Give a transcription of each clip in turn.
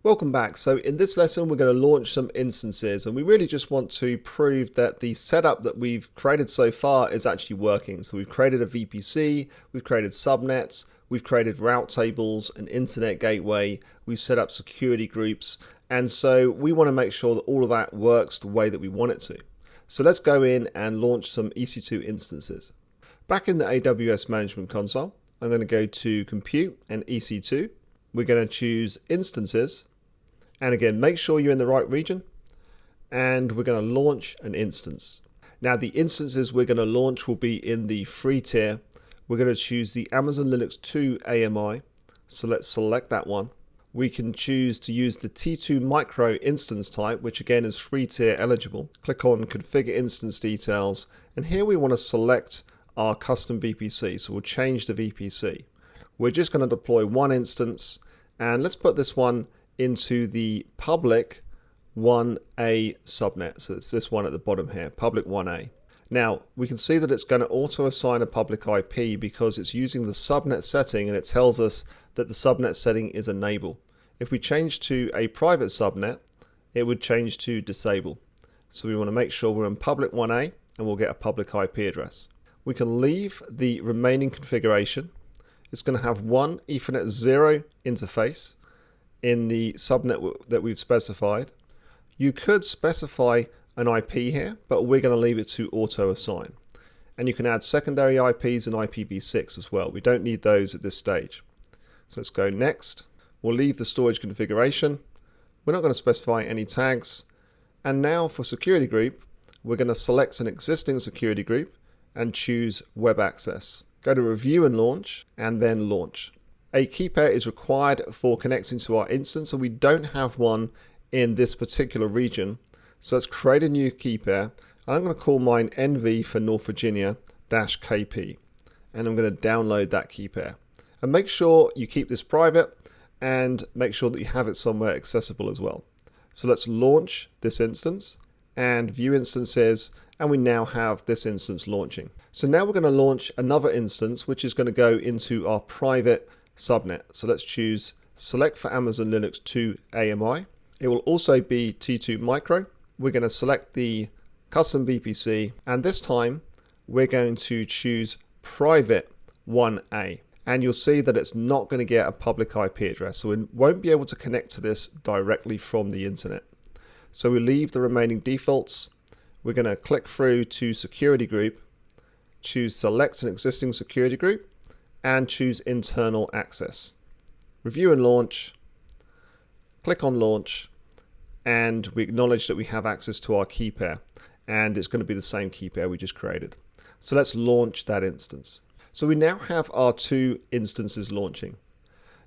Welcome back. So in this lesson, we're going to launch some instances, and we really just want to prove that the setup that we've created so far is actually working. So we've created a VPC, we've created subnets, we've created route tables, an internet gateway, we've set up security groups, and so we want to make sure that all of that works the way that we want it to. So let's go in and launch some EC2 instances. Back in the AWS Management Console, I'm going to go to Compute and EC2. We're going to choose Instances. And again, make sure you're in the right region, and we're going to launch an instance. Now, the instances we're going to launch will be in the free tier. We're going to choose the Amazon Linux 2 AMI. So let's select that one. We can choose to use the T2 micro instance type, which again is free tier eligible. Click on Configure Instance Details. And here we want to select our custom VPC. So we'll change the VPC. We're just going to deploy one instance, and let's put this one into the public 1A subnet. So it's this one at the bottom here, public 1A. Now we can see that it's going to auto assign a public IP because it's using the subnet setting, and it tells us that the subnet setting is enable. If we change to a private subnet, it would change to disable. So we want to make sure we're in public 1A, and we'll get a public IP address. We can leave the remaining configuration. It's going to have one Ethernet 0 interface in the subnet that we've specified. You could specify an IP here, but we're going to leave it to auto assign. And you can add secondary IPs and IPv6 as well. We don't need those at this stage. So let's go next. We'll leave the storage configuration. We're not going to specify any tags. And now for security group, we're going to select an existing security group and choose web access. Go to review and launch, and then launch. A key pair is required for connecting to our instance, and we don't have one in this particular region. So let's create a new key pair, and I'm going to call mine NV for North Virginia -KP, and I'm going to download that key pair. And make sure you keep this private, and make sure that you have it somewhere accessible as well. So let's launch this instance and view instances, and we now have this instance launching. So now we're going to launch another instance, which is going to go into our private subnet. So let's choose select for Amazon Linux 2 AMI. It will also be T2 micro. We're going to select the custom VPC, and this time we're going to choose private 1A. And you'll see that it's not going to get a public IP address, so we won't be able to connect to this directly from the internet. So we leave the remaining defaults. We're going to click through to security group, choose select an existing security group, and choose internal access. Review and launch, click on launch, and we acknowledge that we have access to our key pair, and it's going to be the same key pair we just created. So let's launch that instance. So we now have our two instances launching.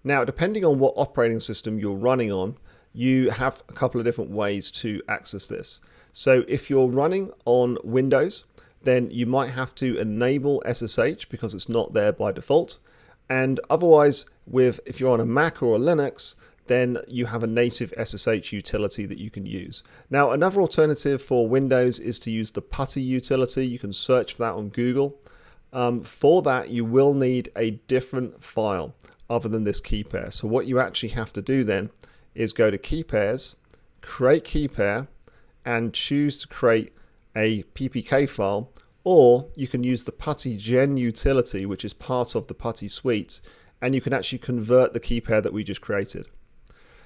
Now, depending on what operating system you're running on, you have a couple of different ways to access this. So if you're running on Windows, then you might have to enable SSH because it's not there by default. And otherwise, if you're on a Mac or a Linux, then you have a native SSH utility that you can use. Now, another alternative for Windows is to use the PuTTY utility. You can search for that on Google. For that, you will need a different file other than this key pair. So what you actually have to do then is go to key pairs, create key pair, and choose to create a PPK file, or you can use the PuTTY Gen utility, which is part of the PuTTY suite, and you can actually convert the key pair that we just created.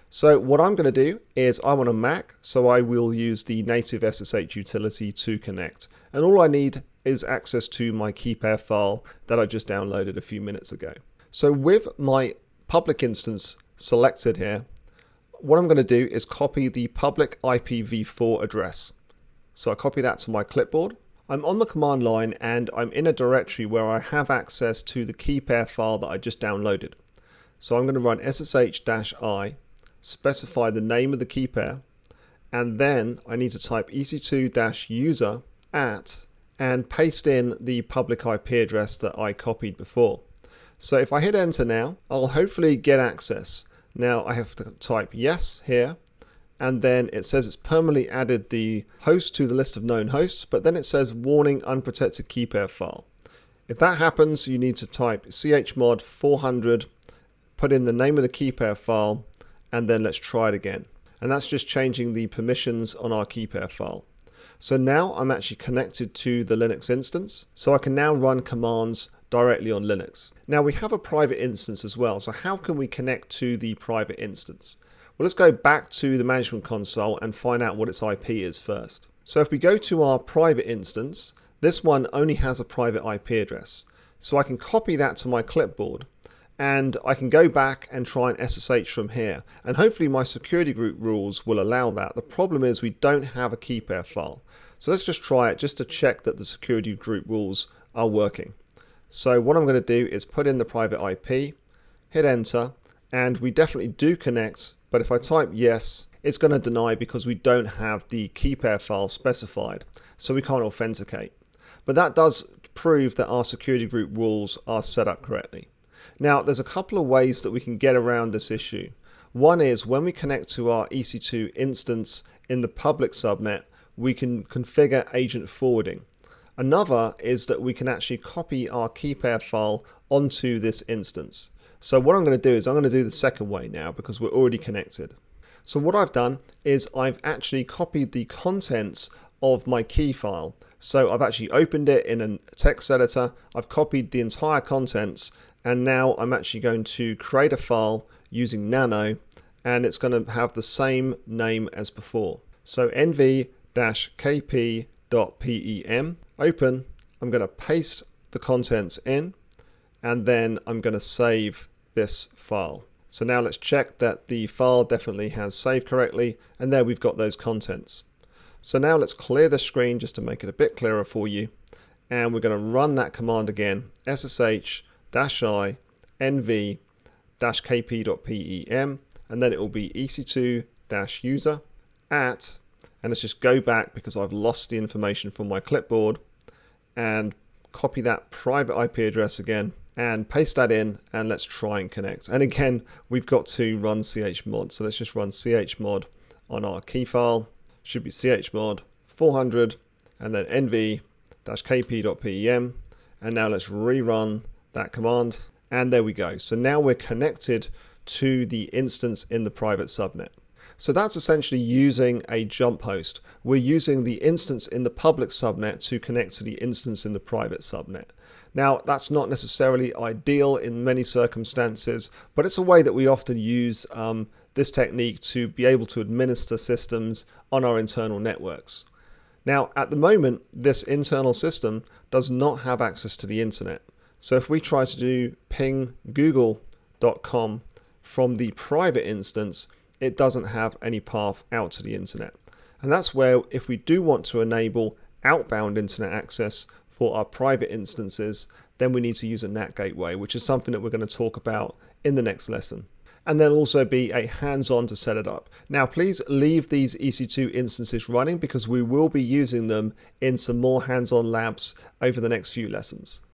So what I'm going to do is I'm on a Mac, so I will use the native SSH utility to connect. And all I need is access to my key pair file that I just downloaded a few minutes ago. So with my public instance selected here, what I'm going to do is copy the public IPv4 address. So I copy that to my clipboard. I'm on the command line, and I'm in a directory where I have access to the key pair file that I just downloaded. So I'm going to run ssh-i, specify the name of the key pair, and then I need to type ec2-user @ and paste in the public IP address that I copied before. So if I hit enter now, I'll hopefully get access. Now I have to type yes here, and then it says it's permanently added the host to the list of known hosts, but then it says warning unprotected key pair file. If that happens, you need to type chmod 400, put in the name of the key pair file, and then let's try it again. And that's just changing the permissions on our key pair file. So now I'm actually connected to the Linux instance, so I can now run commands directly on Linux. Now we have a private instance as well, so how can we connect to the private instance? Well, let's go back to the management console and find out what its IP is first. So if we go to our private instance, this one only has a private IP address. So I can copy that to my clipboard and I can go back and try and SSH from here. And hopefully my security group rules will allow that. The problem is we don't have a key pair file. So let's just try it just to check that the security group rules are working. So what I'm going to do is put in the private IP, hit enter, and we definitely do connect. But if I type yes, it's going to deny because we don't have the key pair file specified. So we can't authenticate. But that does prove that our security group rules are set up correctly. Now, there's a couple of ways that we can get around this issue. One is when we connect to our EC2 instance in the public subnet, we can configure agent forwarding. Another is that we can actually copy our key pair file onto this instance. So what I'm going to do is I'm going to do the second way now because we're already connected. So what I've done is I've actually copied the contents of my key file. So I've actually opened it in a text editor, I've copied the entire contents, and now I'm actually going to create a file using nano, and it's going to have the same name as before. So nv-kp.pem, open, I'm going to paste the contents in, and then I'm going to save this file. So now let's check that the file definitely has saved correctly, and there we've got those contents. So now let's clear the screen just to make it a bit clearer for you, and we're going to run that command again, ssh-i nv-kp.pem, and then it will be ec2-user at, and let's just go back because I've lost the information from my clipboard, and copy that private IP address again and paste that in, and let's try and connect. And again, we've got to run chmod, so let's just run chmod on our key file. Should be chmod 400 and then nv-kp.pem, and now let's rerun that command, and there we go. So now we're connected to the instance in the private subnet. So that's essentially using a jump host. We're using the instance in the public subnet to connect to the instance in the private subnet. Now, that's not necessarily ideal in many circumstances, but it's a way that we often use this technique to be able to administer systems on our internal networks. Now, at the moment, this internal system does not have access to the internet. So if we try to do ping google.com from the private instance, it doesn't have any path out to the internet. And that's where, if we do want to enable outbound internet access for our private instances, then we need to use a NAT gateway, which is something that we're going to talk about in the next lesson. And there'll also be a hands-on to set it up. Now, please leave these EC2 instances running because we will be using them in some more hands-on labs over the next few lessons.